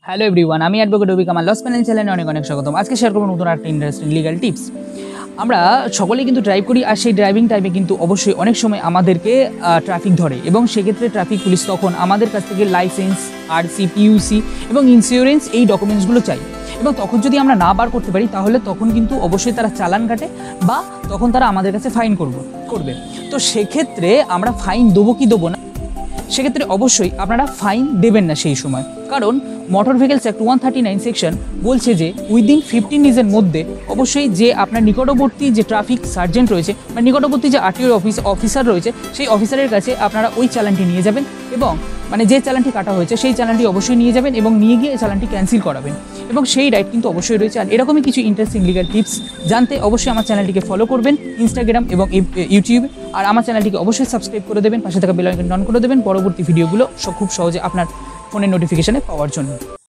Hello everyone, আমি advocate রবি Kamal loss panel চ্যানেলে অনেক অনেক স্বাগতম। আজকে শেয়ার করবো নতুন একটা ইন্টারেস্টিং লিগাল টিপস। আমরা সকলেই কিন্তু ড্রাইভ করি, আর সেই ড্রাইভিং টাইমে কিন্তু অবশ্যই অনেক সময় আমাদেরকে ট্রাফিক ধরে, এবং সেক্ষেত্রে ট্রাফিক পুলিশ তখন আমাদের কাছ থেকে লাইসেন্স, আরসি, পিইউসি এবং ইন্স্যুরেন্স এই ডকুমেন্টসগুলো চাই। এবং তখন যদি আমরা না বার করতে পারি তাহলে তখন কিন্তু অবশ্যই তারা চালান কাটে বা তখন তারা আমাদের কাছে ফাইন করবে। তো সেক্ষেত্রে আমরা ফাইন দেবো কি দেবো না, সেক্ষেত্রে অবশ্যই আপনারা ফাইন দেবেন না সেই সময়, কারণ মোটর ভেহিকলস অ্যাক্ট 139 সেকশন বলছে যে উইদিন 15 ডেজের মধ্যে অবশ্যই যে আপনার নিকটবর্তী যে ট্রাফিক সার্জেন্ট রয়েছে বা নিকটবর্তী যে আরটিও অফিসার রয়েছে সেই অফিসারের কাছে আপনারা ওই চালানটি নিয়ে যাবেন, এবং মানে যে চালানটি কাটা হয়েছে সেই চালানটি অবশ্যই নিয়ে যাবেন এবং নিয়ে গিয়ে চালানটি ক্যান্সেল করাবেন, এবং সেই রাইট কিন্তু অবশ্যই রয়েছে। আর এরকমই কিছু ইন্টারেস্টিং লিগাল টিপস জানতে অবশ্যই আমার চ্যানেলটিকে ফলো করবেন ইনস্টাগ্রাম এবং ইউটিউবে, আর আমার চ্যানেলটিকে অবশ্যই সাবস্ক্রাইব করে দেবেন, পাশে থাকা বেল আইকনটি অন করে দেবেন পরবর্তী ভিডিওগুলো খুব সহজে আপনার ফোনের নোটিফিকেশনে পাওয়ার জন্য।